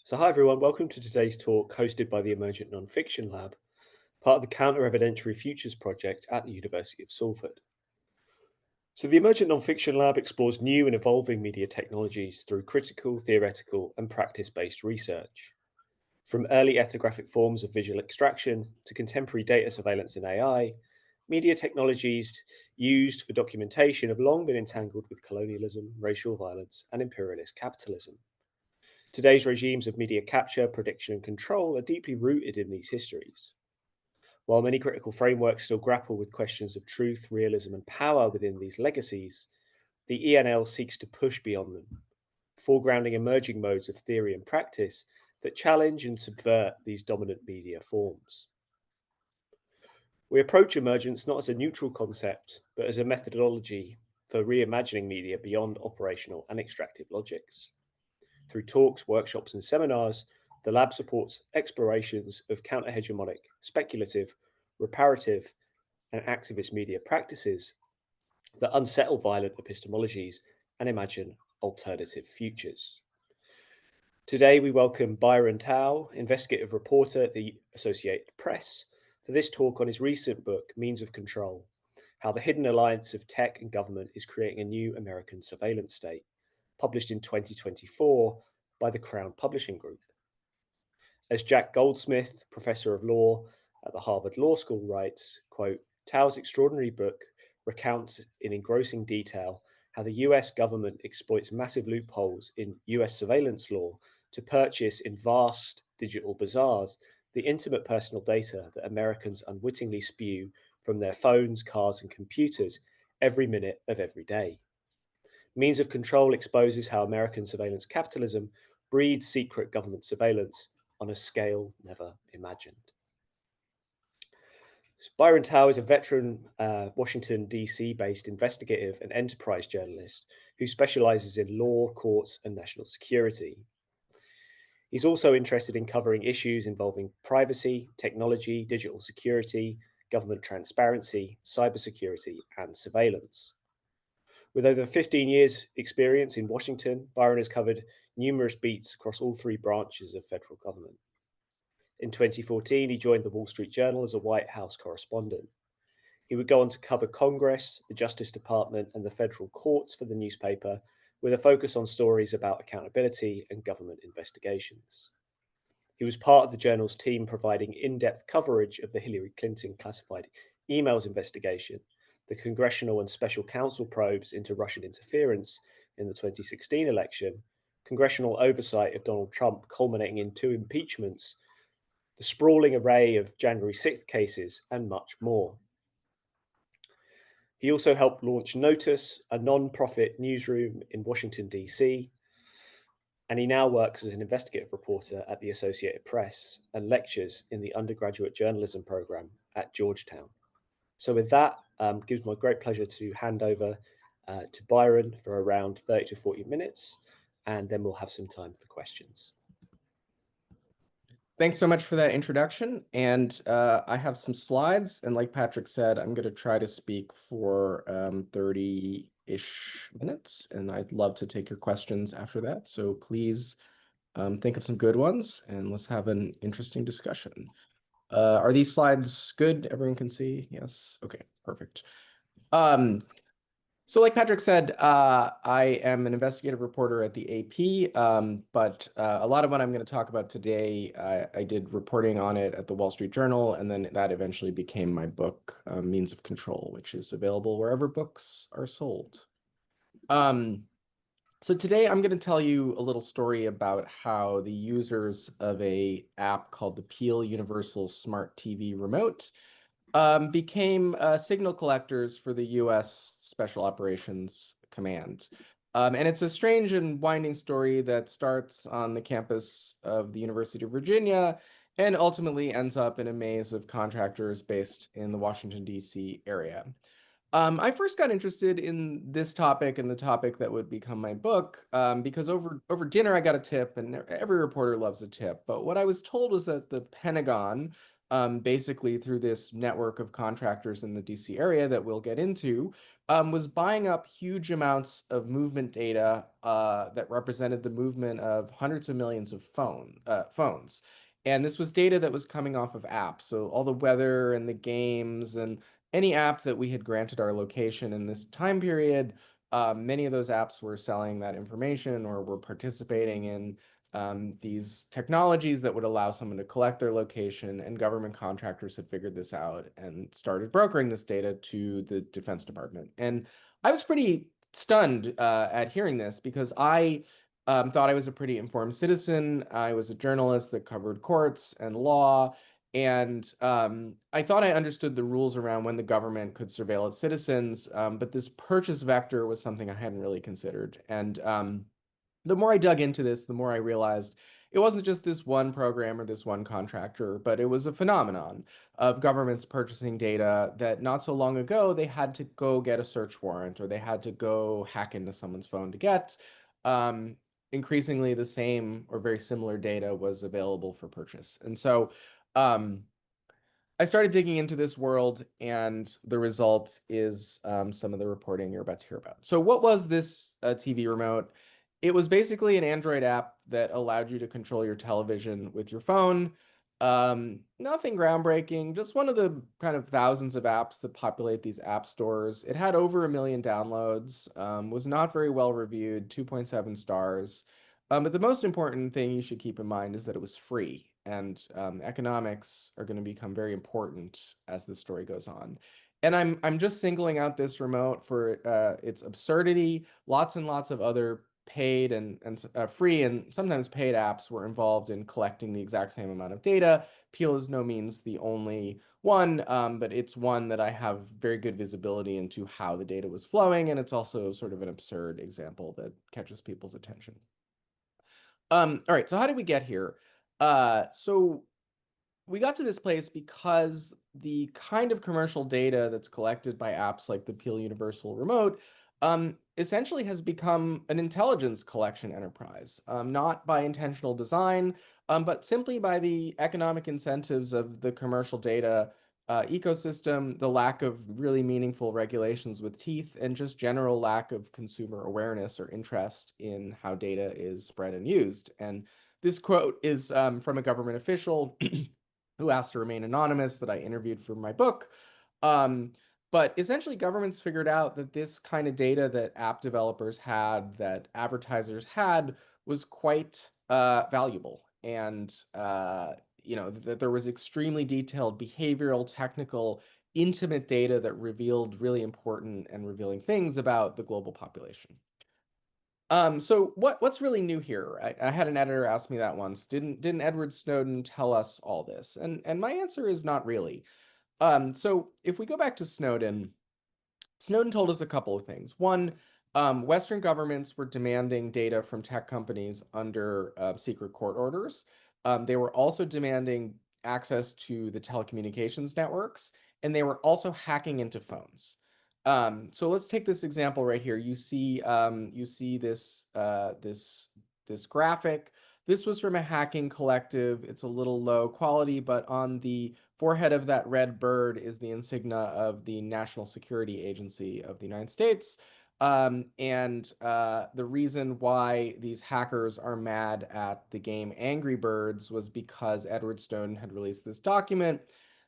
So hi everyone, welcome to today's talk hosted by the Emergent Nonfiction Lab, part of the Counter Evidentiary Futures project at the University of Salford. So the Emergent Nonfiction Lab explores new and evolving media technologies through critical, theoretical and practice-based research. From early ethnographic forms of visual extraction to contemporary data surveillance and AI, media technologies used for documentation have long been entangled with colonialism, racial violence and imperialist capitalism. Today's regimes of media capture, prediction, and control are deeply rooted in these histories. While many critical frameworks still grapple with questions of truth, realism, and power within these legacies, the ENL seeks to push beyond them, foregrounding emerging modes of theory and practice that challenge and subvert these dominant media forms. We approach emergence not as a neutral concept, but as a methodology for reimagining media beyond operational and extractive logics. Through talks, workshops, and seminars, the lab supports explorations of counter-hegemonic, speculative, reparative, and activist media practices that unsettle violent epistemologies and imagine alternative futures. Today, we welcome Byron Tau, investigative reporter at the Associated Press, for this talk on his recent book, Means of Control: How the Hidden Alliance of Tech and Government is Creating a New American Surveillance State, published in 2024 by the Crown Publishing Group. As Jack Goldsmith, professor of law at the Harvard Law School, writes, quote, Tau's extraordinary book recounts in engrossing detail how the US government exploits massive loopholes in US surveillance law to purchase in vast digital bazaars the intimate personal data that Americans unwittingly spew from their phones, cars, and computers every minute of every day. Means of Control exposes how American surveillance capitalism breeds secret government surveillance on a scale never imagined. Byron Tau is a veteran Washington, D.C. based investigative and enterprise journalist who specializes in law, courts, and national security. He's also interested in covering issues involving privacy, technology, digital security, government transparency, cybersecurity, and surveillance. With over 15 years' experience in Washington, Byron has covered numerous beats across all three branches of federal government. In 2014, he joined the Wall Street Journal as a White House correspondent. He would go on to cover Congress, the Justice Department, and the federal courts for the newspaper, with a focus on stories about accountability and government investigations. He was part of the Journal's team providing in-depth coverage of the Hillary Clinton classified emails investigation, the congressional and special counsel probes into Russian interference in the 2016 election, congressional oversight of Donald Trump culminating in 2 impeachments, the sprawling array of January 6th cases, and much more. He also helped launch Notice, a non-profit newsroom in Washington, D.C., and he now works as an investigative reporter at the Associated Press and lectures in the undergraduate journalism program at Georgetown. So with that, it gives me great pleasure to hand over to Byron for around 30 to 40 minutes, and then we'll have some time for questions. Thanks so much for that introduction. And I have some slides. And like Patrick said, I'm going to try to speak for 30-ish minutes. And I'd love to take your questions after that. So please think of some good ones and let's have an interesting discussion. Are these slides good? Everyone can see? Yes. Okay, perfect. So like Patrick said, I am an investigative reporter at the AP, but a lot of what I'm going to talk about today, I did reporting on it at the Wall Street Journal, and then that eventually became my book, Means of Control, which is available wherever books are sold. So today I'm going to tell you a little story about how the users of an app called the Peel Universal Smart TV Remote became signal collectors for the U.S. Special Operations Command. And it's a strange and winding story that starts on the campus of the University of Virginia and ultimately ends up in a maze of contractors based in the Washington, D.C. area. I first got interested in this topic and the topic that would become my book because over dinner I got a tip, and every reporter loves a tip. But what I was told was that the Pentagon basically through this network of contractors in the DC area that we'll get into, was buying up huge amounts of movement data that represented the movement of hundreds of millions of phones. And this was data that was coming off of apps. So all the weather and the games and any app that we had granted our location in this time period, many of those apps were selling that information or were participating in these technologies that would allow someone to collect their location, and government contractors had figured this out and started brokering this data to the Defense Department. And I was pretty stunned at hearing this because I thought I was a pretty informed citizen. I was a journalist that covered courts and law. And I thought I understood the rules around when the government could surveil its citizens, but this purchase vector was something I hadn't really considered. And the more I dug into this, the more I realized it wasn't just this one program or this one contractor, but it was a phenomenon of governments purchasing data that not so long ago they had to go get a search warrant or they had to go hack into someone's phone to get. Um, Increasingly, the same or very similar data was available for purchase. And so um, I started digging into this world, and the result is some of the reporting you're about to hear about. So, what was this TV remote? It was basically an Android app that allowed you to control your television with your phone. Nothing groundbreaking, just one of the kind of thousands of apps that populate these app stores. It had over 1 million downloads, was not very well reviewed, 2.7 stars. But the most important thing you should keep in mind is that it was free, and economics are going to become very important as the story goes on. And I'm just singling out this remote for its absurdity. Lots and lots of other paid and free and sometimes paid apps were involved in collecting the exact same amount of data. Peel is no means the only one, but it's one that I have very good visibility into how the data was flowing, and it's also sort of an absurd example that catches people's attention. All right, so how did we get here? So we got to this place because the kind of commercial data that's collected by apps like the Peel Universal Remote essentially has become an intelligence collection enterprise, not by intentional design, but simply by the economic incentives of the commercial data ecosystem, the lack of really meaningful regulations with teeth, and just general lack of consumer awareness or interest in how data is spread and used. And this quote is from a government official who asked to remain anonymous that I interviewed for my book. But essentially, governments figured out that this kind of data that app developers had, that advertisers had, was quite valuable. And that there was extremely detailed behavioral, technical, intimate data that revealed really important and revealing things about the global population. So what's really new here? I had an editor ask me that once. Didn't Edward Snowden tell us all this? And my answer is not really. So if we go back to Snowden, Snowden told us a couple of things. One, Western governments were demanding data from tech companies under secret court orders. They were also demanding access to the telecommunications networks, and they were also hacking into phones. So let's take this example right here. You see this graphic. This was from a hacking collective. It's a little low quality, but on the forehead of that red bird is the insignia of the National Security Agency of the United States. The reason why these hackers are mad at the game Angry Birds was because Edward Snowden had released this document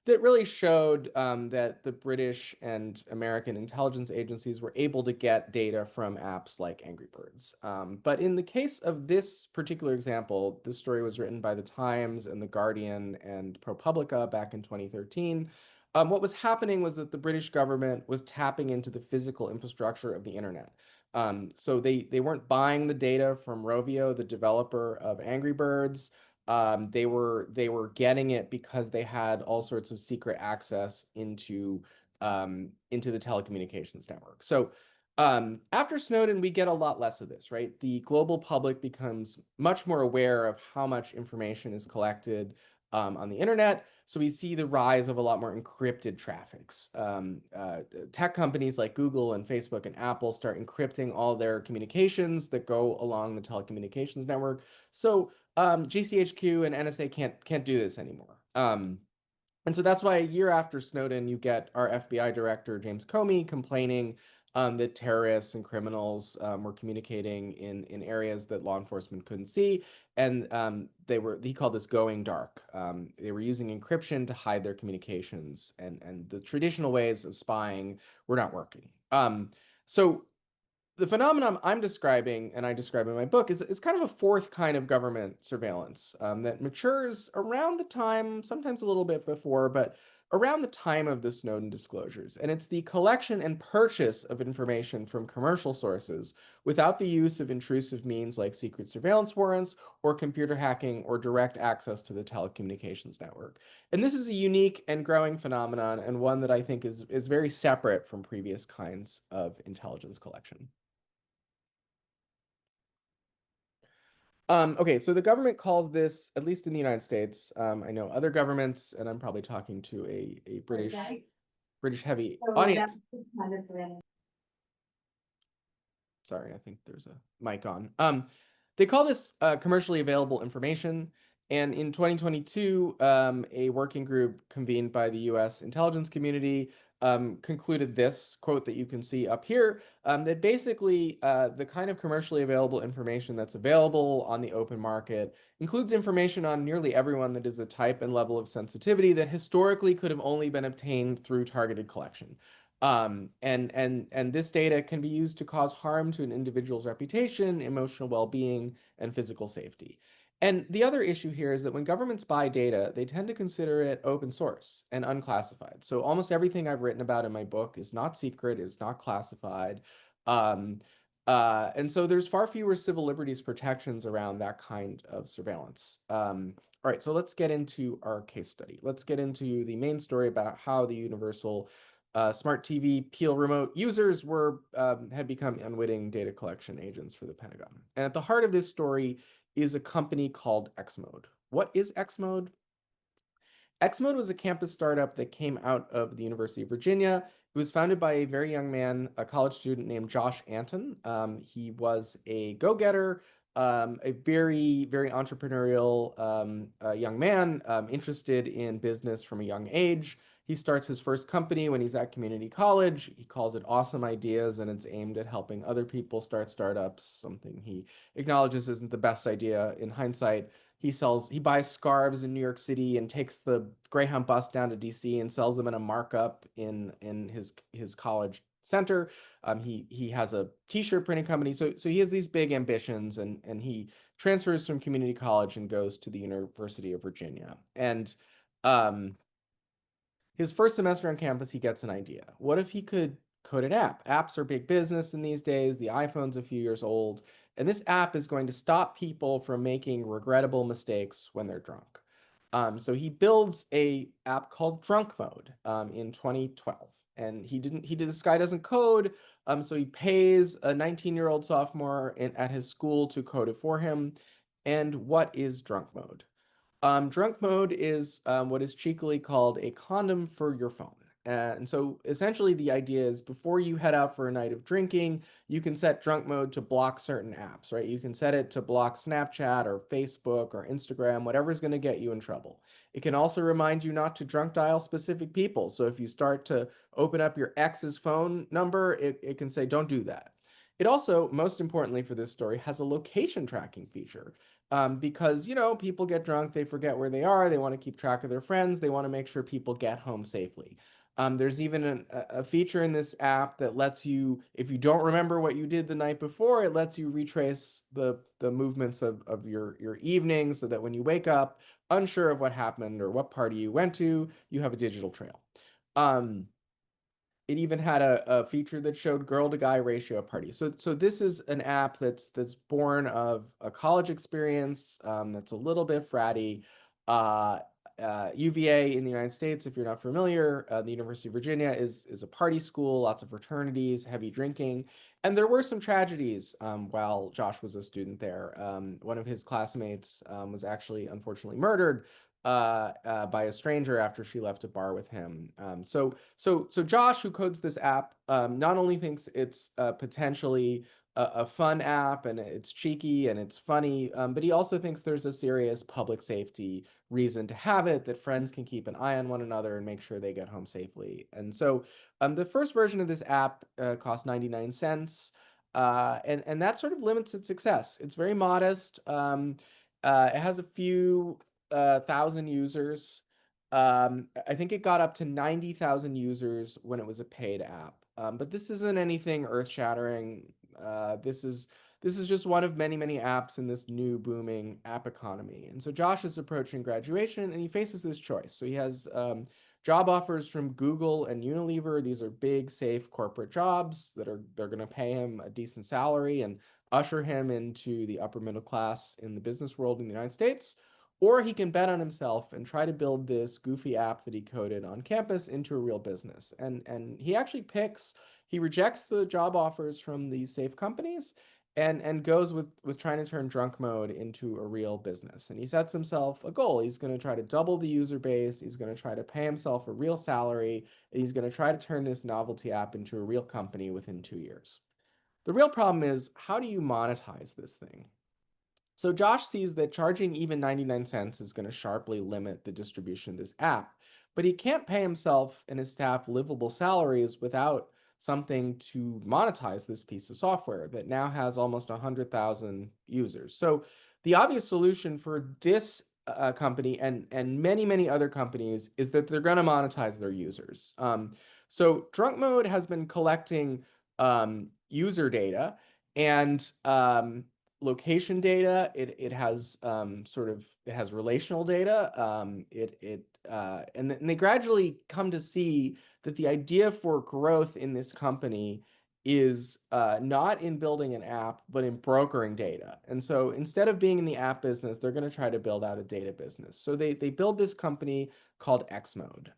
that really showed that the British and American intelligence agencies were able to get data from apps like Angry Birds. But in the case of this particular example, this story was written by The Times and The Guardian and ProPublica back in 2013. What was happening was that the British government was tapping into the physical infrastructure of the internet. So they weren't buying the data from Rovio, the developer of Angry Birds. They were getting it because they had all sorts of secret access into the telecommunications network. So after Snowden, we get a lot less of this, right? The global public becomes much more aware of how much information is collected on the internet. So we see the rise of a lot more encrypted traffics. Tech companies like Google and Facebook and Apple start encrypting all their communications that go along the telecommunications network. So GCHQ and NSA can't do this anymore. And so that's why a year after Snowden, you get our FBI director, James Comey, complaining that terrorists and criminals were communicating in areas that law enforcement couldn't see. And he called this going dark. They were using encryption to hide their communications, and the traditional ways of spying were not working. So the phenomenon I'm describing, and I describe in my book, is kind of a fourth kind of government surveillance that matures around the time, sometimes a little bit before, but around the time of the Snowden disclosures. And it's the collection and purchase of information from commercial sources without the use of intrusive means like secret surveillance warrants or computer hacking or direct access to the telecommunications network. And this is a unique and growing phenomenon, and one that I think is very separate from previous kinds of intelligence collection. Okay, so the government calls this, at least in the United States, I know other governments, and I'm probably talking to a British heavy audience. Sorry, I think there's a mic on. They call this commercially available information. And in 2022, a working group convened by the US intelligence community concluded this quote that you can see up here, that basically the kind of commercially available information that's available on the open market includes information on nearly everyone that is a type and level of sensitivity that historically could have only been obtained through targeted collection. And this data can be used to cause harm to an individual's reputation, emotional well-being, and physical safety. And the other issue here is that when governments buy data, they tend to consider it open source and unclassified. So almost everything I've written about in my book is not secret, is not classified. And so there's far fewer civil liberties protections around that kind of surveillance. All right, so let's get into our case study. Let's get into the main story about how the universal smart TV Peel remote users had become unwitting data collection agents for the Pentagon. And at the heart of this story is a company called Xmode. What is Xmode? Xmode was a campus startup that came out of the University of Virginia. It was founded by a very young man, a college student named Josh Anton. He was a go-getter, a very, very entrepreneurial young man, interested in business from a young age. He starts his first company when he's at community college. He calls it Awesome Ideas, and it's aimed at helping other people start startups, something he acknowledges isn't the best idea in hindsight. He buys scarves in New York City and takes the Greyhound bus down to DC and sells them at a markup in his college center. He has a t-shirt printing company. So he has these big ambitions, and he transfers from community college and goes to the University of Virginia. And his first semester on campus, he gets an idea. What if he could code an app? Apps are big business in these days. The iPhone's a few years old. And this app is going to stop people from making regrettable mistakes when they're drunk. So he builds a app called Drunk Mode in 2012. And this guy doesn't code, so he pays a 19-year-old sophomore at his school to code it for him. And what is Drunk Mode? Drunk mode is what is cheekily called a condom for your phone. And so essentially the idea is before you head out for a night of drinking, you can set drunk mode to block certain apps, right? You can set it to block Snapchat or Facebook or Instagram, whatever's going to get you in trouble. It can also remind you not to drunk dial specific people. So if you start to open up your ex's phone number, it can say, don't do that. It also, most importantly for this story, has a location tracking feature. Because, people get drunk, they forget where they are, they want to keep track of their friends, they want to make sure people get home safely. There's even a feature in this app that lets you, if you don't remember what you did the night before, it lets you retrace the movements of your evening so that when you wake up, unsure of what happened or what party you went to, you have a digital trail. It even had a feature that showed girl to guy ratio at parties. So this is an app that's born of a college experience that's a little bit fratty. UVA in the United States, if you're not familiar, the University of Virginia is a party school, lots of fraternities, heavy drinking. And there were some tragedies while Josh was a student there. One of his classmates was actually unfortunately murdered by a stranger after she left a bar with him. So Josh, who codes this app, not only thinks it's potentially a fun app and it's cheeky and it's funny, but he also thinks there's a serious public safety reason to have it, that friends can keep an eye on one another and make sure they get home safely. And so the first version of this app cost 99 cents. And that sort of limits its success. It's very modest. It has a few thousand users. I think it got up to 90,000 users when it was a paid app. But this isn't anything earth-shattering. This is just one of many, many apps in this new booming app economy. And so Josh is approaching graduation and he faces this choice. So he has job offers from Google and Unilever. These are big, safe corporate jobs they're going to pay him a decent salary and usher him into the upper middle class in the business world in the United States. Or he can bet on himself and try to build this goofy app that he coded on campus into a real business. And he actually he rejects the job offers from these safe companies and goes with trying to turn drunk mode into a real business. And he sets himself a goal. He's going to try to double the user base. He's going to try to pay himself a real salary. And he's going to try to turn this novelty app into a real company within 2 years. The real problem is, how do you monetize this thing? So Josh sees that charging even 99 cents is going to sharply limit the distribution of this app, but he can't pay himself and his staff livable salaries without something to monetize this piece of software that now has almost 100,000 users. So the obvious solution for this company and many, many other companies is that they're going to monetize their users. So Drunk Mode has been collecting user data and location data. It has it has relational data. And they gradually come to see that the idea for growth in this company is not in building an app, but in brokering data. And so instead of being in the app business, they're going to try to build out a data business. So they build this company called X Mode.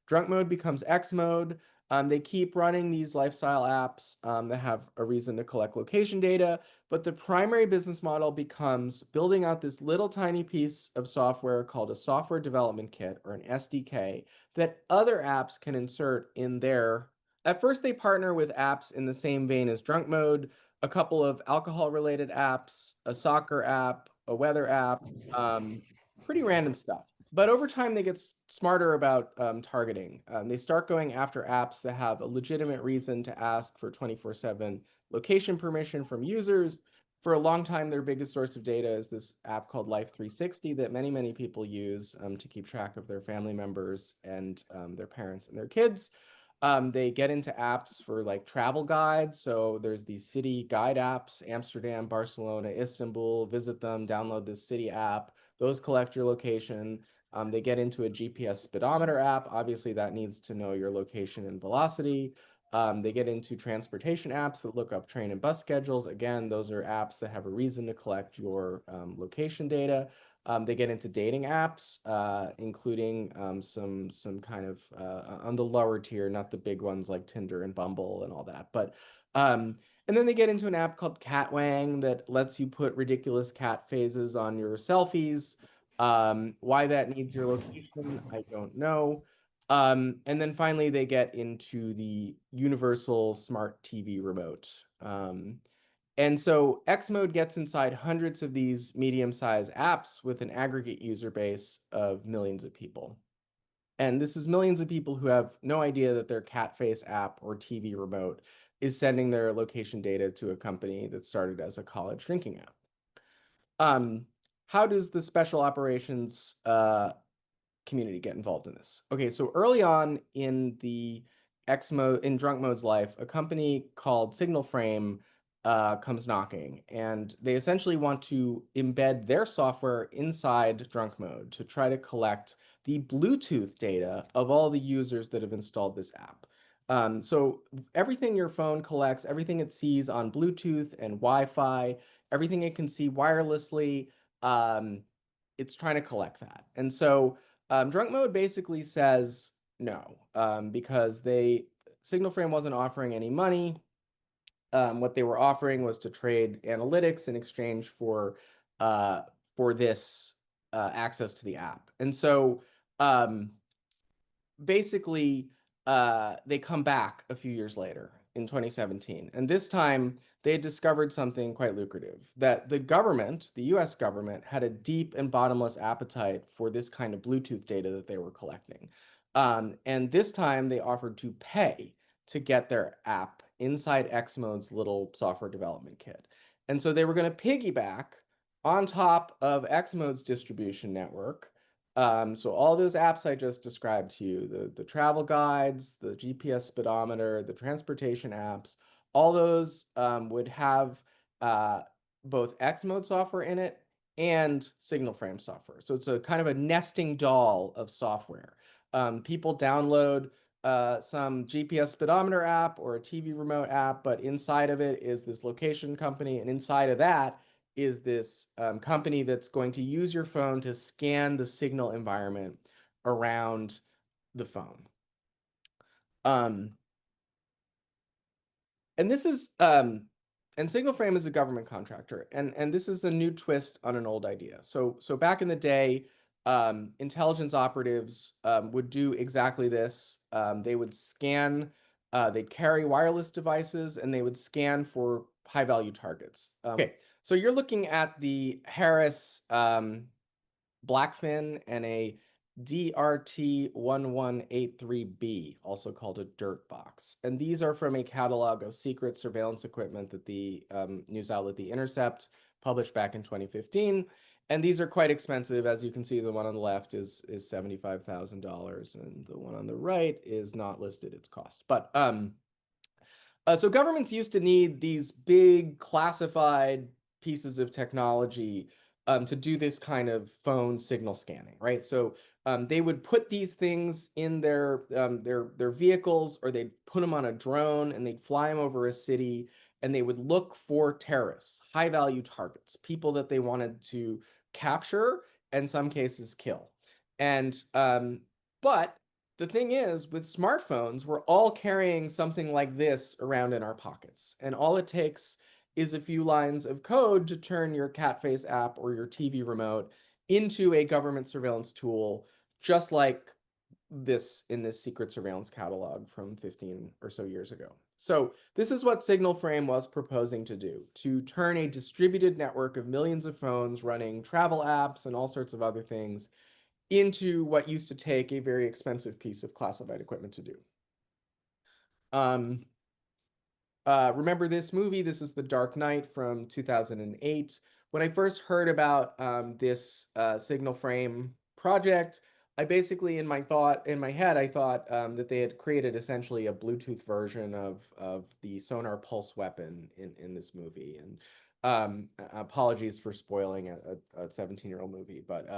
Drunk Mode becomes X Mode. They keep running these lifestyle apps that have a reason to collect location data, but the primary business model becomes building out this little tiny piece of software called a software development kit, or an SDK, that other apps can insert in their. At first, they partner with apps in the same vein as Drunk Mode, a couple of alcohol-related apps, a soccer app, a weather app, pretty random stuff. But over time, they get smarter about targeting. They start going after apps that have a legitimate reason to ask for 24/7 location permission from users. For a long time, their biggest source of data is this app called Life 360 that many, many people use to keep track of their family members and their parents and their kids. They get into apps for like travel guides. So there's these city guide apps: Amsterdam, Barcelona, Istanbul. Visit them, download this city app. Those collect your location. They get into a GPS speedometer app. Obviously, that needs to know your location and velocity. They get into transportation apps that look up train and bus schedules. Again, those are apps that have a reason to collect your location data. They get into dating apps, including some kind of on the lower tier, not the big ones like Tinder and Bumble and all that. But and then they get into an app called Catwang that lets you put ridiculous cat phases on your selfies. Why that needs your location, I don't know. And then finally, they get into the universal smart TV remote. And so X Mode gets inside hundreds of these medium-sized apps with an aggregate user base of millions of people. And this is millions of people who have no idea that their cat face app or TV remote is sending their location data to a company that started as a college drinking app. How does the special operations community get involved in this? Okay, so early on in Drunk Mode's life, a company called Signal Frame comes knocking, and they essentially want to embed their software inside Drunk Mode to try to collect the Bluetooth data of all the users that have installed this app. So everything your phone collects, everything it sees on Bluetooth and Wi-Fi, everything it can see wirelessly, it's trying to collect that. And so Drunk Mode basically says no, because Signal Frame wasn't offering any money. What they were offering was to trade analytics in exchange for this access to the app. And so basically, they come back a few years later in 2017. And this time, they had discovered something quite lucrative, that the government, the US government, had a deep and bottomless appetite for this kind of Bluetooth data that they were collecting. And this time they offered to pay to get their app inside Xmode's little software development kit. And so they were going to piggyback on top of Xmode's distribution network. So all those apps I just described to you, the travel guides, the GPS speedometer, the transportation apps, all those would have both Xmode software in it and signal frame software. So it's a kind of a nesting doll of software. People download some GPS speedometer app or a TV remote app, but inside of it is this location company, and inside of that is this company that's going to use your phone to scan the signal environment around the phone. And this is and Signal Frame is a government contractor, and this is a new twist on an old idea. So back in the day, intelligence operatives would do exactly this. They would scan, they'd carry wireless devices, and they would scan for high-value targets. Okay, so you're looking at the Harris Blackfin and a DRT1183B, also called a dirt box. And these are from a catalog of secret surveillance equipment that the news outlet The Intercept published back in 2015. And these are quite expensive. As you can see, the one on the left is $75,000, and the one on the right is not listed its cost. But so governments used to need these big classified pieces of technology to do this kind of phone signal scanning, right? So they would put these things in their vehicles, or they'd put them on a drone and they'd fly them over a city, and they would look for terrorists, high-value targets, people that they wanted to capture, and in some cases kill. And but the thing is, with smartphones, we're all carrying something like this around in our pockets, and all it takes is a few lines of code to turn your cat face app or your TV remote into a government surveillance tool, just like this in this secret surveillance catalog from 15 or so years ago. So this is what Signal Frame was proposing to do, to turn a distributed network of millions of phones running travel apps and all sorts of other things into what used to take a very expensive piece of classified equipment to do. Remember this movie? This is The Dark Knight from 2008. When I first heard about this Signal Frame project, I basically, in my head, I thought that they had created essentially a Bluetooth version of the sonar pulse weapon in this movie. And apologies for spoiling a 17-year-old movie, but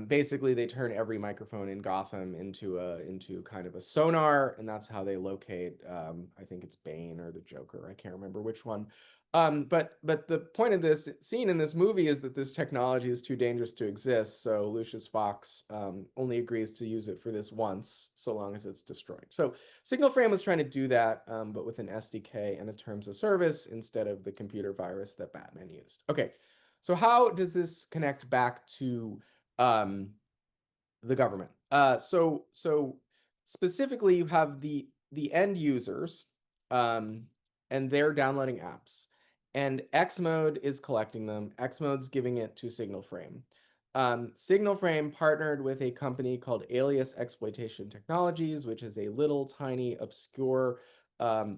basically they turn every microphone in Gotham into kind of a sonar, and that's how they locate I think it's Bane or the Joker, I can't remember which one. But the point of this scene in this movie is that this technology is too dangerous to exist, so Lucius Fox only agrees to use it for this once, so long as it's destroyed. So Signal Frame was trying to do that, but with an SDK and a terms of service instead of the computer virus that Batman used. Okay, so how does this connect back to the government? So specifically, you have the end users, and they're downloading apps, and Xmode is collecting them. Xmode's giving it to Signal Frame. Signal Frame partnered with a company called Alias Exploitation Technologies, which is a little tiny obscure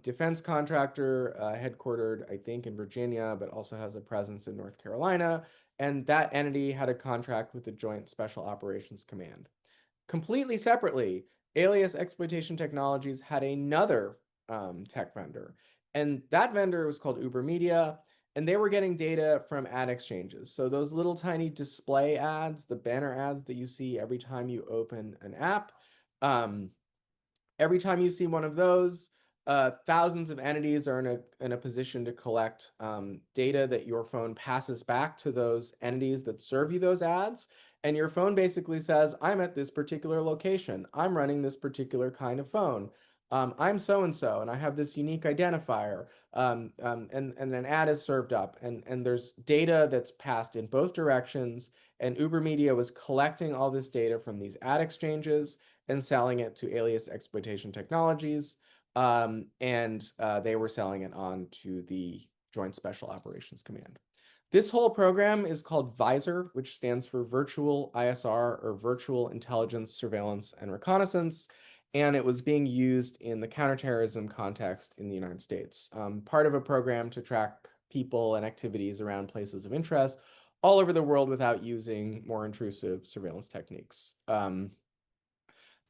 defense contractor headquartered, I think, in Virginia, but also has a presence in North Carolina. And that entity had a contract with the Joint Special Operations Command. Completely separately, Alias Exploitation Technologies had another tech vendor, and that vendor was called Uber Media, and they were getting data from ad exchanges. So those little tiny display ads, the banner ads that you see every time you open an app, every time you see one of those, thousands of entities are in a position to collect data that your phone passes back to those entities that serve you those ads. And your phone basically says, I'm at this particular location. I'm running this particular kind of phone. I'm so-and-so, and I have this unique identifier. And an ad is served up. And there's data that's passed in both directions. And Uber Media was collecting all this data from these ad exchanges and selling it to Alias Exploitation Technologies. and they were selling it on to the Joint Special Operations Command. This whole program is called VISOR, which stands for Virtual ISR, or Virtual Intelligence, Surveillance, and Reconnaissance, and it was being used in the counterterrorism context in the United States. Part of a program to track people and activities around places of interest all over the world without using more intrusive surveillance techniques.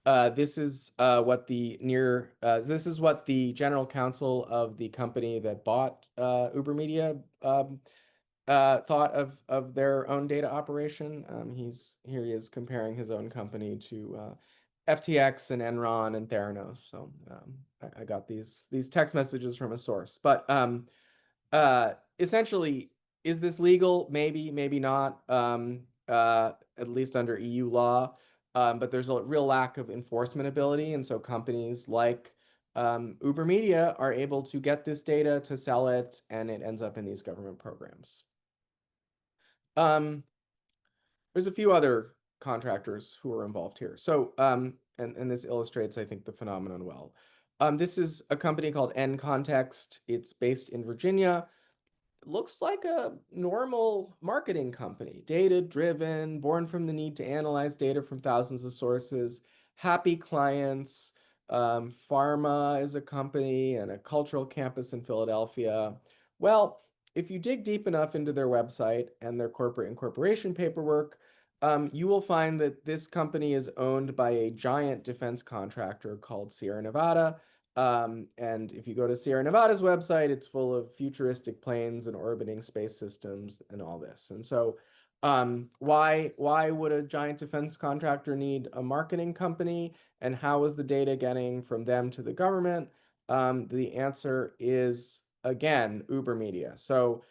This is what the general counsel of the company that bought Uber Media thought of their own data operation. Here he is comparing his own company to FTX and Enron and Theranos. So I got these text messages from a source. But essentially, is this legal? Maybe, maybe not. At least under EU law. But there's a real lack of enforcement ability, and so companies like Uber Media are able to get this data to sell it, and it ends up in these government programs. There's a few other contractors who are involved here. So, and this illustrates, I think, the phenomenon well. This is a company called nContext. It's based in Virginia. It looks like a normal marketing company, data-driven, born from the need to analyze data from thousands of sources, happy clients. Pharma is a company and a cultural campus in Philadelphia. Well, if you dig deep enough into their website and their corporate incorporation paperwork, you will find that this company is owned by a giant defense contractor called Sierra Nevada. And if you go to Sierra Nevada's website, it's full of futuristic planes and orbiting space systems and all this. And so why would a giant defense contractor need a marketing company? And how is the data getting from them to the government? The answer is, again, Uber Media. So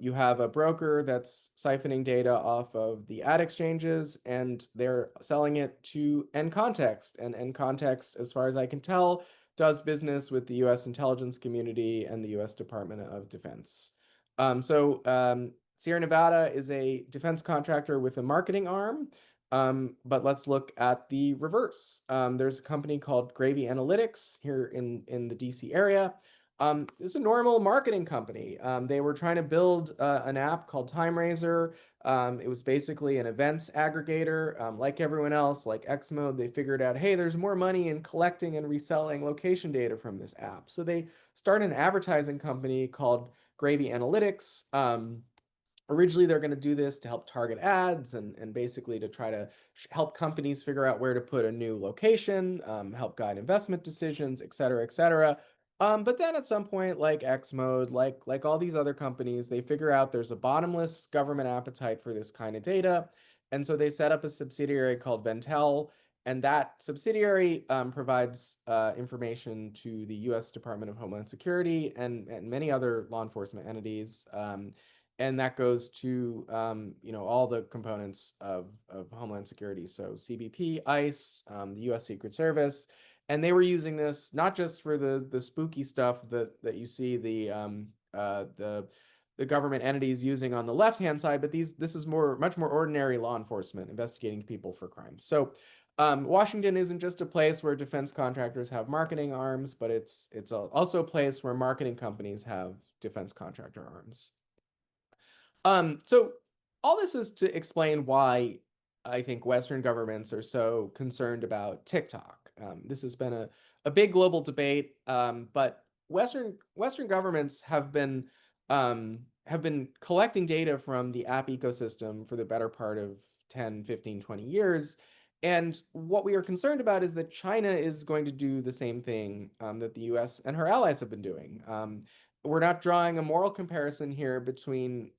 you have a broker that's siphoning data off of the ad exchanges, and they're selling it to nContext. And nContext, as far as I can tell, does business with the U.S. intelligence community and the U.S. Department of Defense. Sierra Nevada is a defense contractor with a marketing arm, but let's look at the reverse. There's a company called Gravy Analytics here in the DC area. It's a normal marketing company. They were trying to build an app called TimeRaiser. It was basically an events aggregator. Like everyone else, like Xmode, they figured out, hey, there's more money in collecting and reselling location data from this app. So they started an advertising company called Gravy Analytics. Originally, they're going to do this to help target ads and basically to try to help companies figure out where to put a new location, help guide investment decisions, et cetera, et cetera. But then at some point, like Xmode, like all these other companies, they figure out there's a bottomless government appetite for this kind of data. And so they set up a subsidiary called Ventel, and that subsidiary provides information to the U.S. Department of Homeland Security and many other law enforcement entities. And that goes to all the components of Homeland Security. So CBP, ICE, the U.S. Secret Service. And they were using this not just for the spooky stuff that you see the government entities using on the left-hand side, but this is much more ordinary law enforcement investigating people for crimes. So Washington isn't just a place where defense contractors have marketing arms, but it's also a place where marketing companies have defense contractor arms. So all this is to explain why I think Western governments are so concerned about TikTok. This has been a big global debate, but Western governments have been collecting data from the app ecosystem for the better part of 10, 15, 20 years. And what we are concerned about is that China is going to do the same thing that the US and her allies have been doing. We're not drawing a moral comparison here between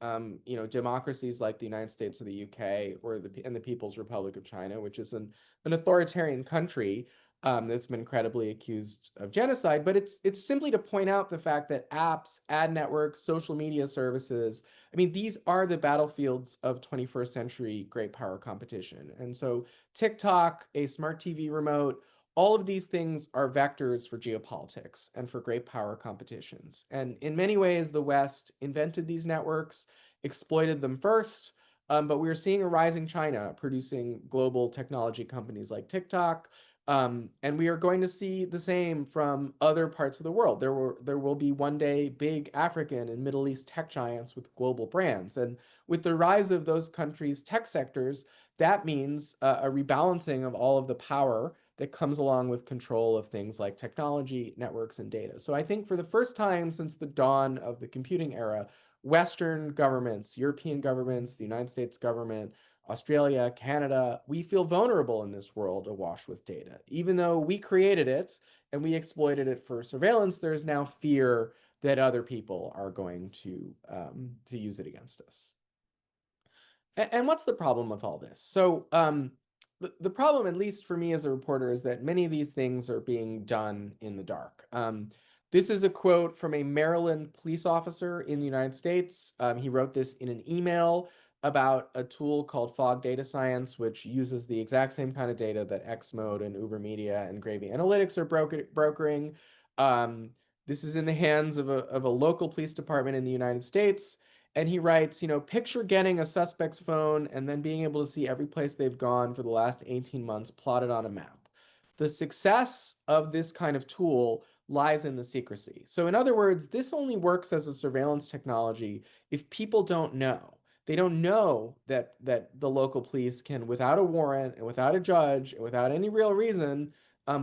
democracies like the United States or the UK and the People's Republic of China, which is an authoritarian country that's been credibly accused of genocide. But it's simply to point out the fact that apps, ad networks, social media services, I mean, these are the battlefields of 21st century great power competition. And so TikTok, a smart TV remote, all of these things are vectors for geopolitics and for great power competitions. And in many ways, the West invented these networks, exploited them first, but we are seeing a rising China producing global technology companies like TikTok. And we are going to see the same from other parts of the world. There will be one day big African and Middle East tech giants with global brands. And with the rise of those countries' tech sectors, that means a rebalancing of all of the power that comes along with control of things like technology, networks, and data. So I think for the first time since the dawn of the computing era, Western governments, European governments, the United States government, Australia, Canada, we feel vulnerable in this world awash with data. Even though we created it and we exploited it for surveillance, there's now fear that other people are going to use it against us. And what's the problem with all this? So the problem, at least for me as a reporter, is that many of these things are being done in the dark. This is a quote from a Maryland police officer in the United States. He wrote this in an email about a tool called Fog Data Science, which uses the exact same kind of data that Xmode and Uber Media and Gravy Analytics are brokering. This is in the hands of a local police department in the United States. And he writes, picture getting a suspect's phone and then being able to see every place they've gone for the last 18 months plotted on a map. The success of this kind of tool lies in the secrecy. So in other words, this only works as a surveillance technology if people don't know. They don't know that the local police can, without a warrant and without a judge and without any real reason,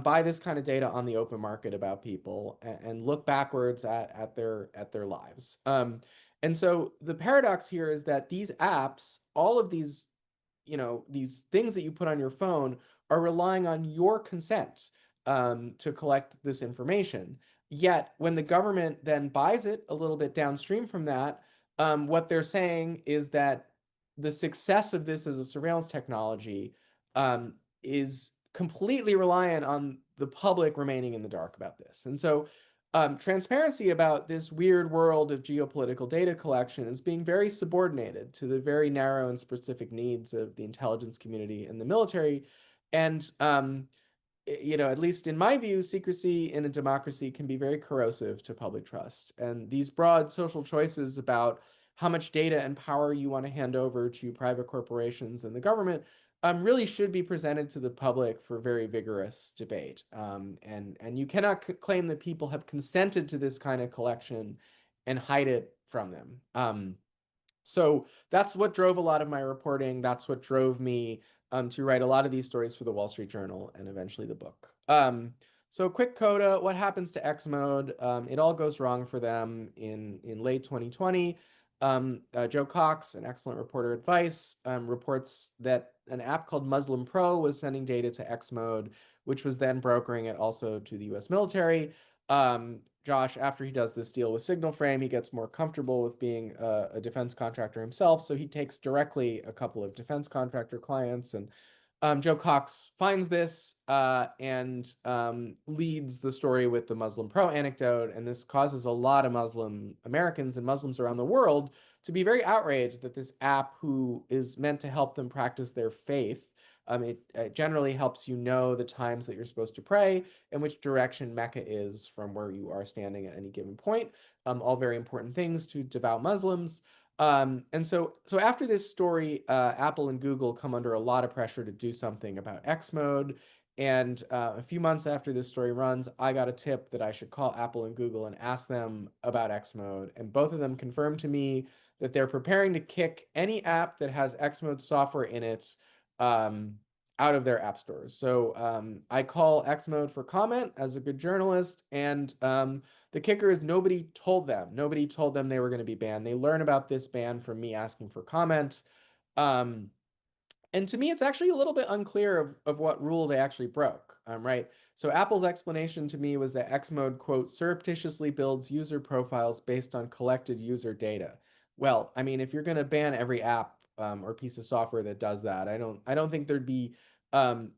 buy this kind of data on the open market about people and look backwards at their lives. And so the paradox here is that these apps, all of these, these things that you put on your phone are relying on your consent to collect this information. Yet when the government then buys it a little bit downstream from that, what they're saying is that the success of this as a surveillance technology is completely reliant on the public remaining in the dark about this. And so transparency about this weird world of geopolitical data collection is being very subordinated to the very narrow and specific needs of the intelligence community and the military. And, at least in my view, secrecy in a democracy can be very corrosive to public trust. And these broad social choices about how much data and power you want to hand over to private corporations and the government really should be presented to the public for very vigorous debate. And you cannot claim that people have consented to this kind of collection and hide it from them. So that's what drove a lot of my reporting. That's what drove me to write a lot of these stories for the Wall Street Journal and eventually the book. So quick coda, what happens to Xmode? It all goes wrong for them in late 2020. Joe Cox, an excellent reporter at Vice, reports that an app called Muslim Pro was sending data to Xmode, which was then brokering it also to the US military. Josh, after he does this deal with Signal Frame, he gets more comfortable with being a defense contractor himself. So he takes directly a couple of defense contractor clients. And Joe Cox finds this and leads the story with the Muslim Pro anecdote. And this causes a lot of Muslim Americans and Muslims around the world to be very outraged that this app, who is meant to help them practice their faith, it generally helps you know the times that you're supposed to pray and which direction Mecca is from where you are standing at any given point. All very important things to devout Muslims. And so after this story, Apple and Google come under a lot of pressure to do something about Xmode. And a few months after this story runs, I got a tip that I should call Apple and Google and ask them about Xmode. And both of them confirmed to me that they're preparing to kick any app that has Xmode software in it out of their app stores. So I call Xmode for comment as a good journalist, and the kicker is nobody told them. Nobody told them they were going to be banned. They learn about this ban from me asking for comment. And to me, it's actually a little bit unclear of what rule they actually broke, right? So Apple's explanation to me was that Xmode, quote, surreptitiously builds user profiles based on collected user data. Well, I mean, if you're going to ban every app or piece of software that does that, I don't think there'd be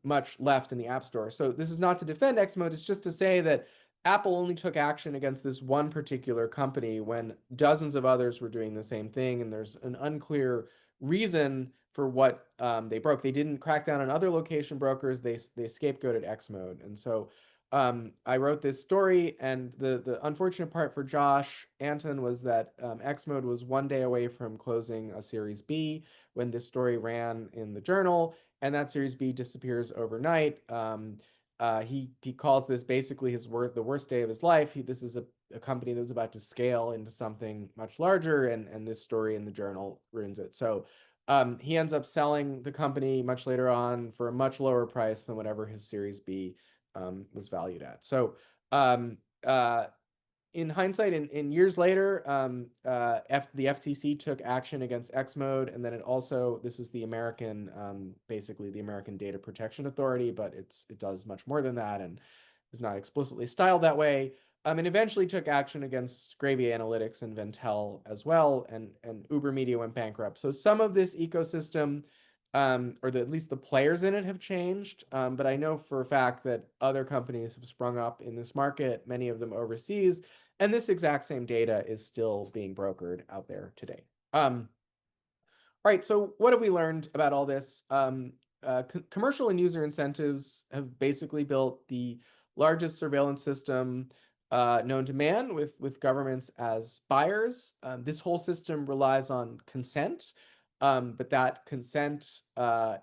much left in the App Store. So this is not to defend Xmode. It's just to say that Apple only took action against this one particular company when dozens of others were doing the same thing, and there's an unclear reason for what they broke. They didn't crack down on other location brokers. They scapegoated Xmode. And so I wrote this story, and the unfortunate part for Josh Anton was that Xmode was one day away from closing a Series B when this story ran in the journal, and that Series B disappears overnight. he calls this basically the worst day of his life. This is a company that's about to scale into something much larger, and this story in the journal ruins it. So he ends up selling the company much later on for a much lower price than whatever his Series B was valued at. So in hindsight, in years later, the FTC took action against Xmode, and then this is the American, basically the American Data Protection Authority, but it does much more than that and is not explicitly styled that way. And eventually took action against Gravy Analytics and Ventel as well, and Uber Media went bankrupt. So some of this ecosystem, at least the players in it, have changed. But I know for a fact that other companies have sprung up in this market, many of them overseas, and this exact same data is still being brokered out there today. All right, so what have we learned about all this? Commercial and user incentives have basically built the largest surveillance system known to man, with governments as buyers. This whole system relies on consent, but that consent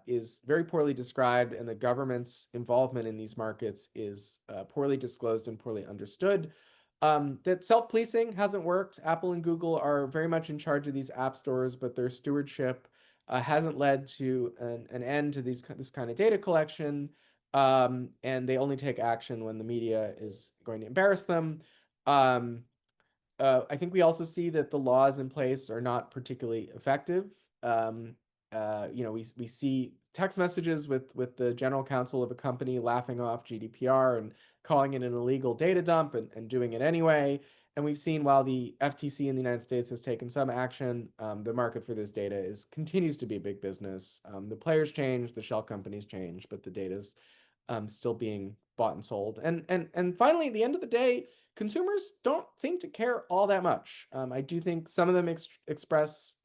is very poorly described, and the government's involvement in these markets is poorly disclosed and poorly understood. That self-policing hasn't worked. Apple and Google are very much in charge of these app stores, but their stewardship hasn't led to an end to this kind of data collection, and they only take action when the media is going to embarrass them. I think we also see that the laws in place are not particularly effective. We see text messages with the general counsel of a company laughing off GDPR and calling it an illegal data dump and doing it anyway. And we've seen, while the FTC in the United States has taken some action, the market for this data continues to be a big business. The players change, the shell companies change, but the data's still being bought and sold. And finally, at the end of the day, consumers don't seem to care all that much. I do think some of them express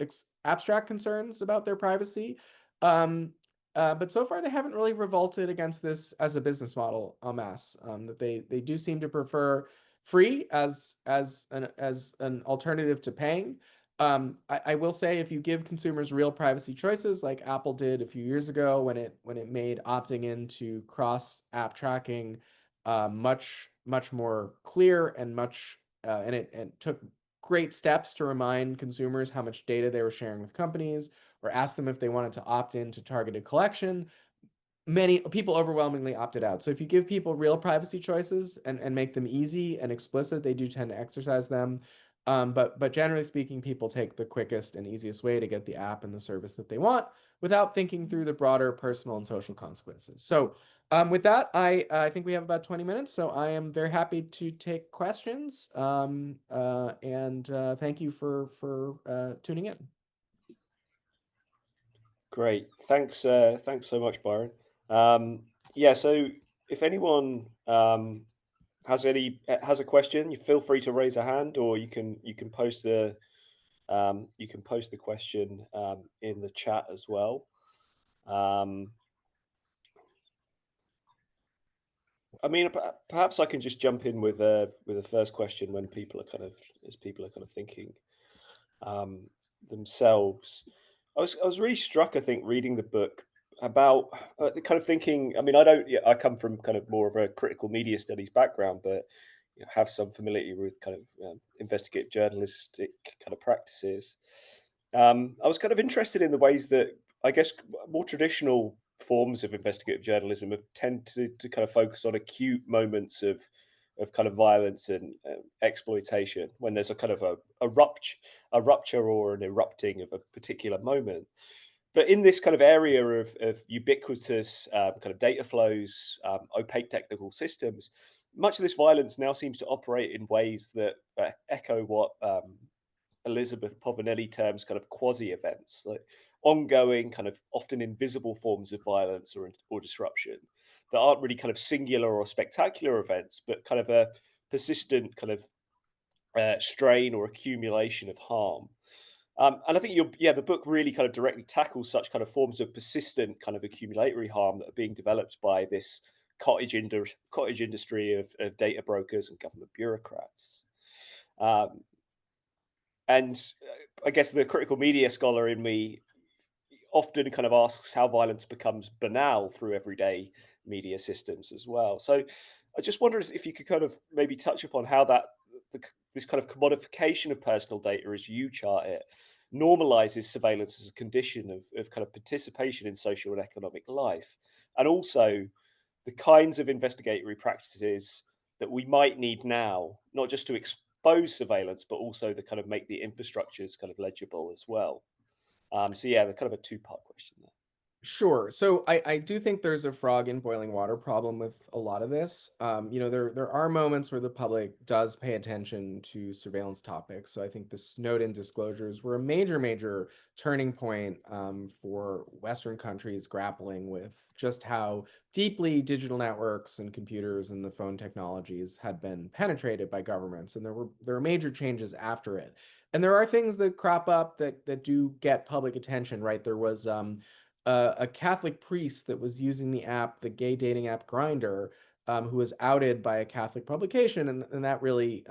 abstract concerns about their privacy, but so far they haven't really revolted against this as a business model en masse. That they do seem to prefer free as an alternative to paying. I will say, if you give consumers real privacy choices, like Apple did a few years ago when it made opting into cross app tracking much more clear, and it took great steps to remind consumers how much data they were sharing with companies, or ask them if they wanted to opt in to targeted collection. Many people overwhelmingly opted out. So if you give people real privacy choices and make them easy and explicit, they do tend to exercise them. But generally speaking, people take the quickest and easiest way to get the app and the service that they want, without thinking through the broader personal and social consequences. So with that, I think we have about 20 minutes, so I am very happy to take questions. And thank you for tuning in. Great. Thanks so much, Byron. Yeah, so if anyone has a question, you feel free to raise a hand, or you can post the question in the chat as well. I mean, perhaps I can just jump in with the first question when people are kind of thinking themselves. I was really struck, I think, reading the book about the kind of thinking. I mean, I come from kind of more of a critical media studies background, but have some familiarity with kind of investigative journalistic kind of practices. I was kind of interested in the ways that, I guess, more traditional forms of investigative journalism have tend to kind of focus on acute moments of kind of violence and exploitation, when there's a kind of a rupture or an erupting of a particular moment. But in this kind of area of ubiquitous kind of data flows, opaque technical systems, much of this violence now seems to operate in ways that echo what Elizabeth Povinelli terms kind of quasi events, like ongoing, kind of often invisible forms of violence or disruption that aren't really kind of singular or spectacular events, but kind of a persistent kind of strain or accumulation of harm. And I think the book really kind of directly tackles such kind of forms of persistent kind of accumulatory harm that are being developed by this cottage industry of data brokers and government bureaucrats. And I guess the critical media scholar in me often kind of asks how violence becomes banal through everyday media systems as well. So I just wonder if you could kind of maybe touch upon how this kind of commodification of personal data, as you chart it, normalizes surveillance as a condition of kind of participation in social and economic life, and also the kinds of investigatory practices that we might need now, not just to expose surveillance, but also to kind of make the infrastructures kind of legible as well. So yeah, the kind of a two-part question there. Sure. So I do think there's a frog in boiling water problem with a lot of this. There are moments where the public does pay attention to surveillance topics. So I think the Snowden disclosures were a major turning point for Western countries grappling with just how deeply digital networks and computers and the phone technologies had been penetrated by governments. And there were major changes after it. And there are things that crop up that do get public attention, right? There was a Catholic priest that was using the gay dating app Grinder, who was outed by a Catholic publication, and that really,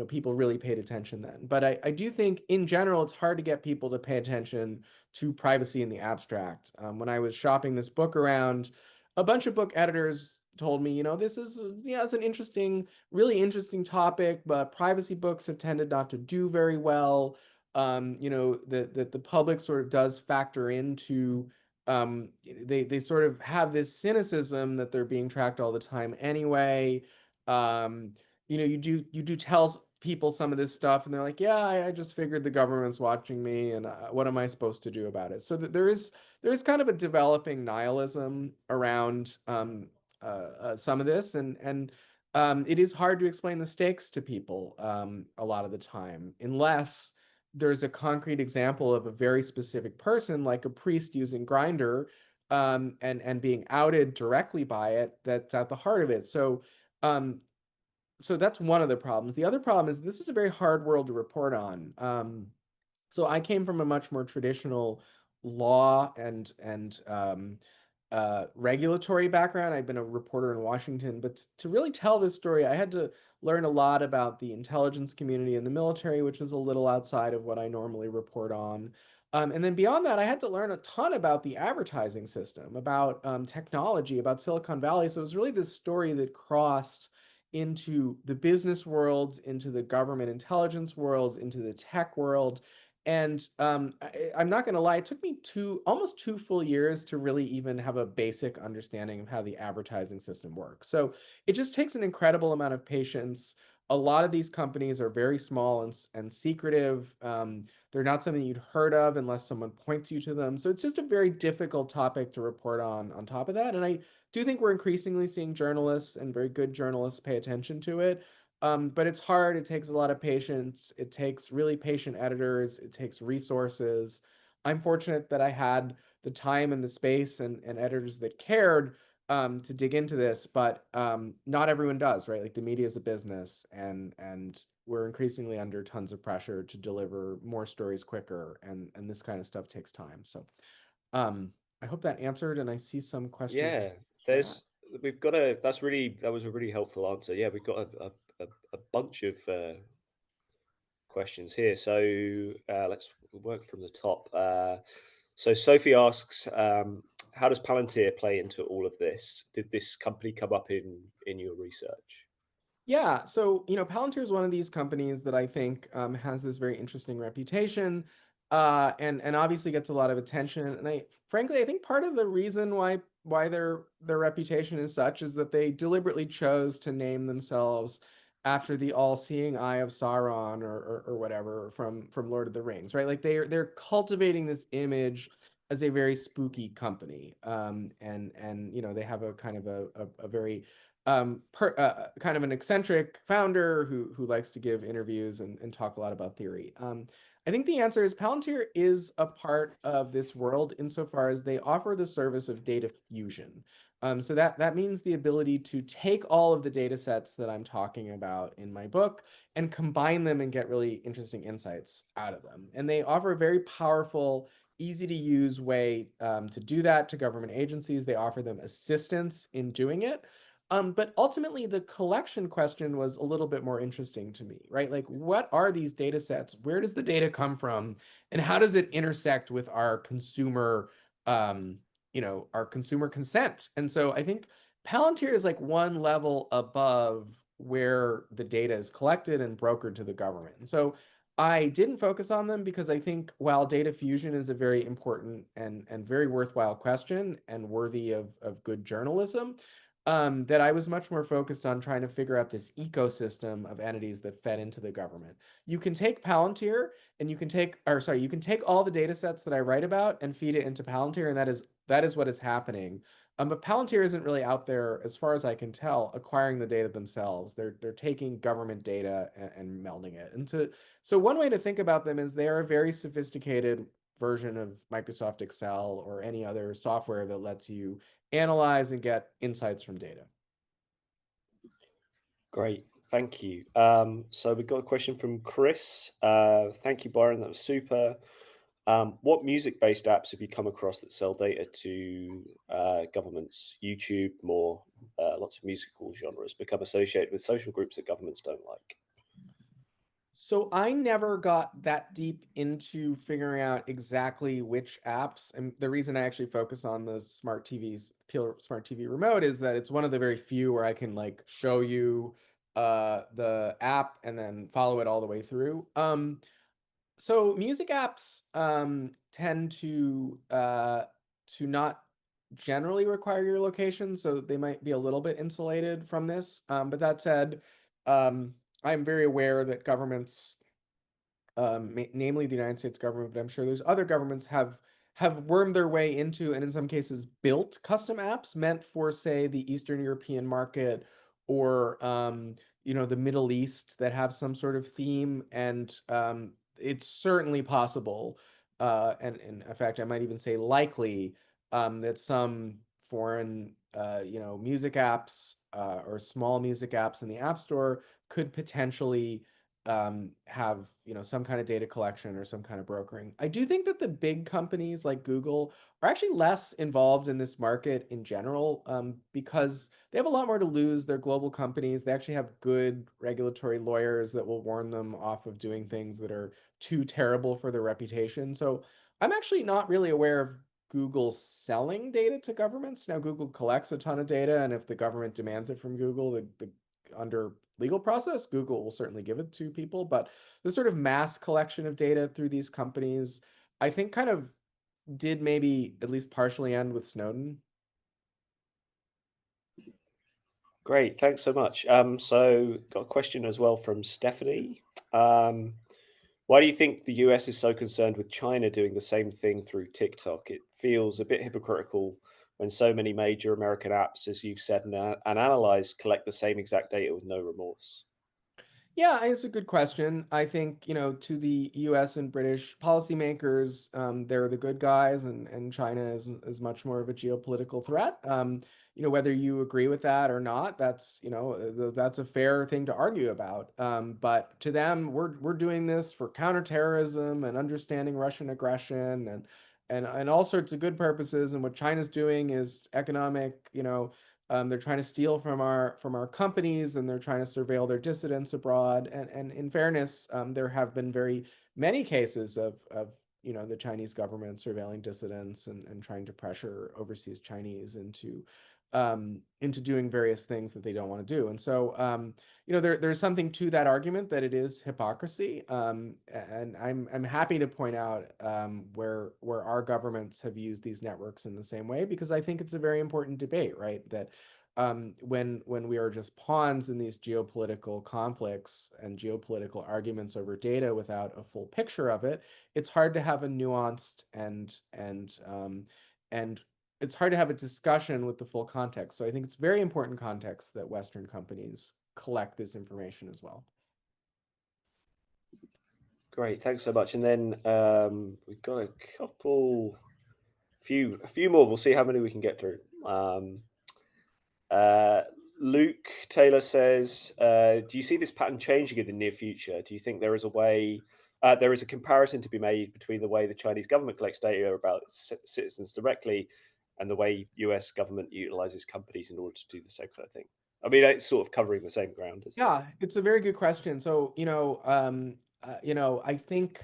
people really paid attention then. But I do think, in general, it's hard to get people to pay attention to privacy in the abstract. When I was shopping this book around, a bunch of book editors told me, this is, yeah, it's an really interesting topic, but privacy books have tended not to do very well. That the public sort of does factor into they sort of have this cynicism that they're being tracked all the time anyway. You do tell people some of this stuff and they're like, yeah, I just figured the government's watching me, and what am I supposed to do about it? So that there is kind of a developing nihilism around some of this, and it is hard to explain the stakes to people a lot of the time, unless there's a concrete example of a very specific person, like a priest using Grinder, and being outed directly by it. That's at the heart of it. So that's one of the problems. The other problem is this is a very hard world to report on. So I came from a much more traditional law and regulatory background. I've been a reporter in Washington, but to really tell this story, I had to learn a lot about the intelligence community and the military, which was a little outside of what I normally report on. And then beyond that, I had to learn a ton about the advertising system, about technology, about Silicon Valley. So it was really this story that crossed into the business worlds, into the government intelligence worlds, into the tech world. And I'm not going to lie, it took me almost 2 full years to really even have a basic understanding of how the advertising system works. So it just takes an incredible amount of patience. A lot of these companies are very small and secretive. They're not something you'd heard of unless someone points you to them. So it's just a very difficult topic to report on top of that. And I do think we're increasingly seeing journalists and very good journalists pay attention to it. But it's hard. It takes a lot of patience. It takes really patient editors. It takes resources. I'm fortunate that I had the time and the space and editors that cared to dig into this, but not everyone does, right? Like the media is a business, and we're increasingly under tons of pressure to deliver more stories quicker, and this kind of stuff takes time. So I hope that answered, and I see some questions in Yeah, the chat. there's that was a really helpful answer. Yeah, we've got a bunch of questions here. So let's work from the top. So Sophie asks, how does Palantir play into all of this? Did this company come up in your research? Yeah, so Palantir is one of these companies that I think has this very interesting reputation, and obviously gets a lot of attention. And frankly, I think part of the reason why their reputation is such is that they deliberately chose to name themselves after the all-seeing eye of Sauron, or whatever, from Lord of the Rings, right? Like they're cultivating this image as a very spooky company, and they have a kind of a very kind of an eccentric founder who likes to give interviews and talk a lot about theory. I think the answer is Palantir is a part of this world insofar as they offer the service of data fusion. So that means the ability to take all of the data sets that I'm talking about in my book and combine them and get really interesting insights out of them. And they offer a very powerful, easy to use way to do that to government agencies. They offer them assistance in doing it. But ultimately, the collection question was a little bit more interesting to me, right? Like, what are these data sets? Where does the data come from? And how does it intersect with our consumer our consumer consent. And so I think Palantir is like one level above where the data is collected and brokered to the government. And so I didn't focus on them because I think while data fusion is a very important and very worthwhile question and worthy of good journalism, that I was much more focused on trying to figure out this ecosystem of entities that fed into the government. You can take Palantir and you can take, or sorry, you can take all the data sets that I write about and feed it into Palantir, and that is what is happening. But Palantir isn't really out there, as far as I can tell, acquiring the data themselves. They're taking government data and melding it. And so one way to think about them is they are a very sophisticated version of Microsoft Excel or any other software that lets you analyze and get insights from data. Great, thank you. So we've got a question from Chris. Thank you, Byron. That was super. What music-based apps have you come across that sell data to governments? YouTube, more lots of musical genres become associated with social groups that governments don't like. So I never got that deep into figuring out exactly which apps. And the reason I actually focus on the smart TV remote is that it's one of the very few where I can like show you the app and then follow it all the way through. So music apps tend to not generally require your location, so they might be a little bit insulated from this. But that said, I'm very aware that governments, namely the United States government, but I'm sure there's other governments have wormed their way into and in some cases built custom apps meant for, say, the Eastern European market or the Middle East that have some sort of theme. And it's certainly possible, and in fact, I might even say likely, that some foreign music apps or small music apps in the App Store could potentially have some kind of data collection or some kind of brokering. I do think that the big companies like Google are actually less involved in this market in general, because they have a lot more to lose. They're global companies. They actually have good regulatory lawyers that will warn them off of doing things that are too terrible for their reputation. So I'm actually not really aware of Google selling data to governments. Now, Google collects a ton of data, and if the government demands it from Google, under legal process, Google will certainly give it to people. But the sort of mass collection of data through these companies, I think, kind of did maybe at least partially end with Snowden. Great, thanks so much. So got a question as well from Stephanie. Why do you think the US is so concerned with China doing the same thing through TikTok? It feels a bit hypocritical when so many major American apps, as you've said and analyzed, collect the same exact data with no remorse. Yeah, it's a good question. I think, to the US and British policymakers, they're the good guys, and China is much more of a geopolitical threat. Whether you agree with that or not, that's a fair thing to argue about. But to them, we're doing this for counterterrorism and understanding Russian aggression and all sorts of good purposes. And what China's doing is economic, they're trying to steal from our companies, and they're trying to surveil their dissidents abroad. And in fairness, there have been very many cases of the Chinese government surveilling dissidents and trying to pressure overseas Chinese into doing various things that they don't want to do. And so there's something to that argument that it is hypocrisy. And I'm happy to point out where our governments have used these networks in the same way, because I think it's a very important debate, right? That when we are just pawns in these geopolitical conflicts and geopolitical arguments over data without a full picture of it, it's hard to have a nuanced and it's hard to have a discussion with the full context. So I think it's very important context that Western companies collect this information as well. Great, thanks so much. And then we've got a few more. We'll see how many we can get through. Luke Taylor says, do you see this pattern changing in the near future? Do you think there is a comparison to be made between the way the Chinese government collects data about citizens directly and the way US government utilizes companies in order to do the same kind of thing? I mean, it's sort of covering the same ground. Yeah, it's a very good question. So, I think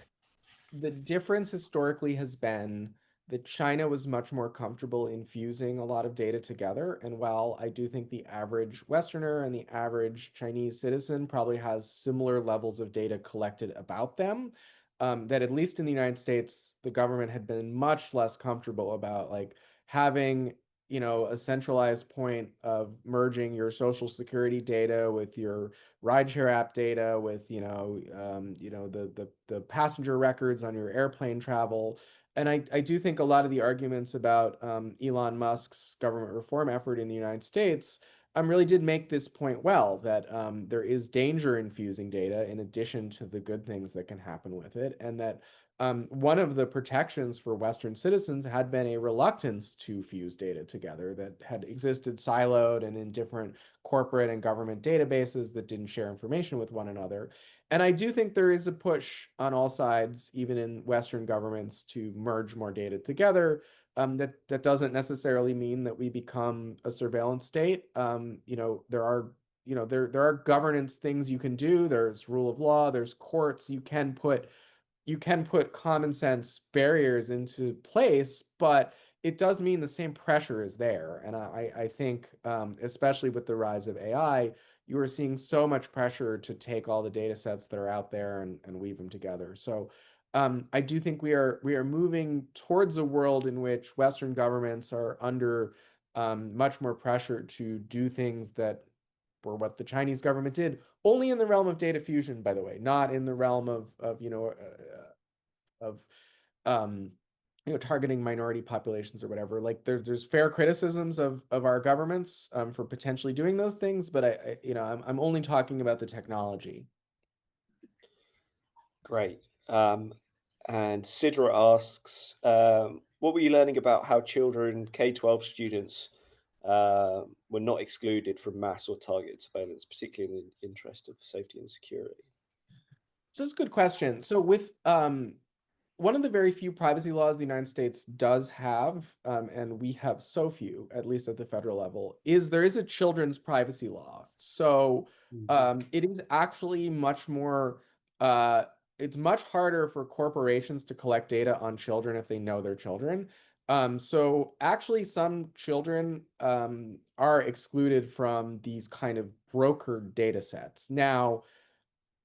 the difference historically has been that China was much more comfortable infusing a lot of data together. And while I do think the average Westerner and the average Chinese citizen probably has similar levels of data collected about them, that at least in the United States, the government had been much less comfortable about like having, a centralized point of merging your social security data with your rideshare app data, with the passenger records on your airplane travel. And I do think a lot of the arguments about Elon Musk's government reform effort in the United States really did make this point well, that there is danger in fusing data in addition to the good things that can happen with it, and that one of the protections for Western citizens had been a reluctance to fuse data together that had existed siloed and in different corporate and government databases that didn't share information with one another. And I do think there is a push on all sides, even in Western governments, to merge more data together. That doesn't necessarily mean that we become a surveillance state. There are there are governance things you can do. There's rule of law. There's courts. You can put common sense barriers into place, but it does mean the same pressure is there. And I think, especially with the rise of AI, you are seeing so much pressure to take all the data sets that are out there and weave them together. So I do think we are moving towards a world in which Western governments are under much more pressure to do things that were what the Chinese government did, only in the realm of data fusion, by the way, not in the realm of um, targeting minority populations or whatever. Like there's fair criticisms of our governments for potentially doing those things, but I'm only talking about the technology. Great. And Sidra asks, what were you learning about how children, K-12 students, were not excluded from mass or targeted surveillance, particularly in the interest of safety and security? So that's a good question. So with one of the very few privacy laws the United States does have, and we have so few, at least at the federal level, is there is a children's privacy law. So it is actually much more, it's much harder for corporations to collect data on children if they know they're children. So actually, some children are excluded from these kind of brokered data sets. Now,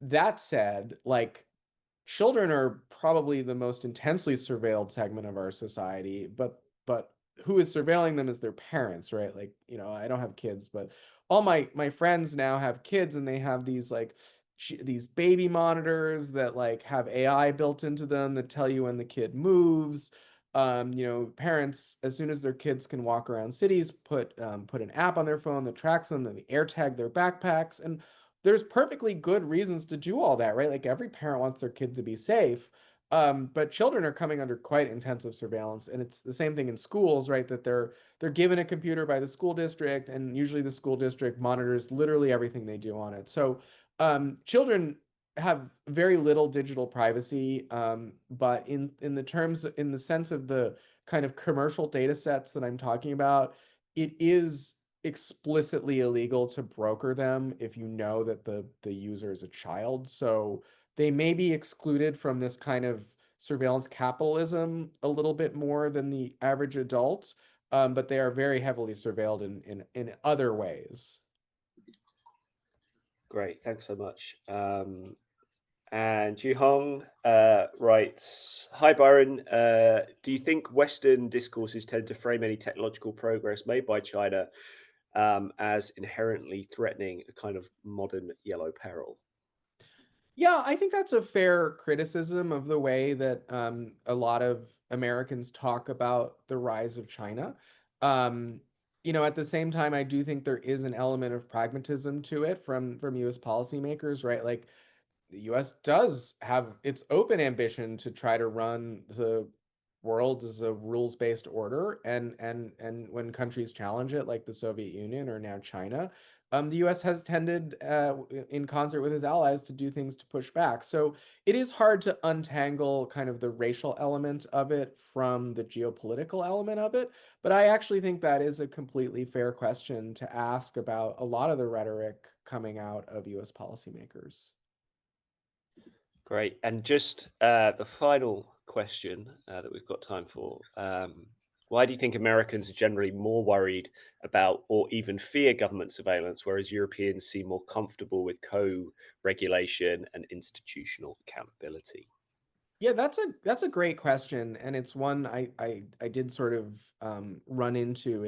that said, like children are probably the most intensely surveilled segment of our society, but who is surveilling them is their parents, right? Like, I don't have kids, but all my friends now have kids, and they have these like these baby monitors that like have AI built into them that tell you when the kid moves. Parents, as soon as their kids can walk around cities, put an app on their phone that tracks them, and they air tag their backpacks. And there's perfectly good reasons to do all that, right? Like every parent wants their kid to be safe. But children are coming under quite intensive surveillance, and it's the same thing in schools, right? That they're given a computer by the school district, and usually the school district monitors literally everything they do on it. So children have very little digital privacy, but in the sense of the kind of commercial data sets that I'm talking about, it is explicitly illegal to broker them if you know that the user is a child. So they may be excluded from this kind of surveillance capitalism a little bit more than the average adult, but they are very heavily surveilled in other ways. Great, thanks so much. And Ju Hong writes, "Hi Byron, do you think Western discourses tend to frame any technological progress made by China as inherently threatening a kind of modern yellow peril?" Yeah, I think that's a fair criticism of the way that a lot of Americans talk about the rise of China. Um, at the same time, I do think there is an element of pragmatism to it from U.S. policymakers, right? Like the US does have its open ambition to try to run the world as a rules-based order, and when countries challenge it, like the Soviet Union or now China, the US has tended, in concert with his allies, to do things to push back. So it is hard to untangle kind of the racial element of it from the geopolitical element of it, but I actually think that is a completely fair question to ask about a lot of the rhetoric coming out of US policymakers. Great. And just the final question that we've got time for. Why do you think Americans are generally more worried about or even fear government surveillance, whereas Europeans seem more comfortable with co-regulation and institutional accountability? Yeah, that's a great question, and it's one I did sort of run into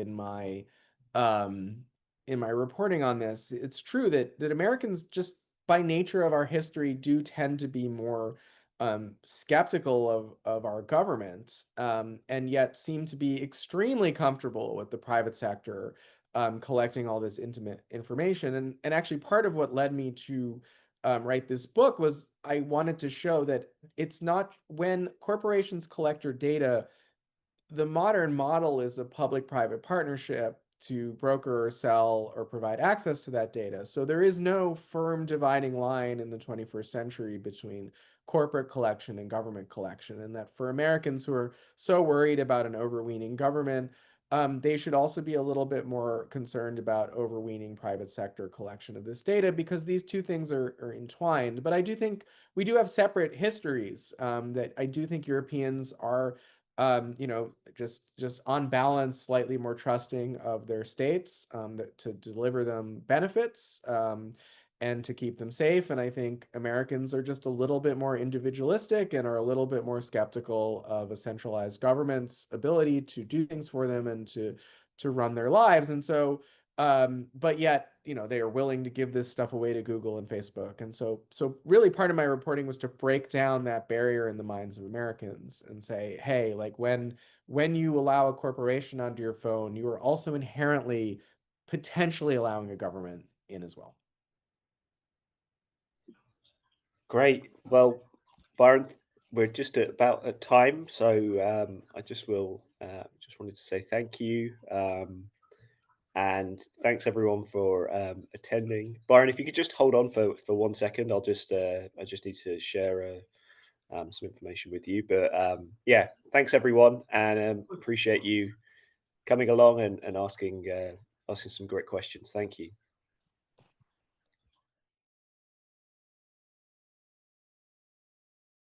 um, in my reporting on this. It's true that Americans, just by nature of our history, do tend to be more skeptical of our government, and yet seem to be extremely comfortable with the private sector collecting all this intimate information. And actually, part of what led me to write this book was I wanted to show that it's not, when corporations collect your data, the modern model is a public-private partnership to broker or sell or provide access to that data. So there is no firm dividing line in the 21st century between corporate collection and government collection. And that for Americans who are so worried about an overweening government, they should also be a little bit more concerned about overweening private sector collection of this data, because these two things are entwined. But I do think we do have separate histories, that I do think Europeans are just on balance, slightly more trusting of their states, to deliver them benefits, and to keep them safe. And I think Americans are just a little bit more individualistic and are a little bit more skeptical of a centralized government's ability to do things for them and to run their lives. And so but yet, they are willing to give this stuff away to Google and Facebook. And so really part of my reporting was to break down that barrier in the minds of Americans and say, hey, like when you allow a corporation onto your phone, you are also inherently potentially allowing a government in as well. Great. Well, Byron, we're just about at time, so I just wanted to say thank you. And thanks everyone for attending. Byron, if you could just hold on for 1 second, I just need to share some information with you. But yeah, thanks everyone, and appreciate you coming along and asking some great questions. Thank you.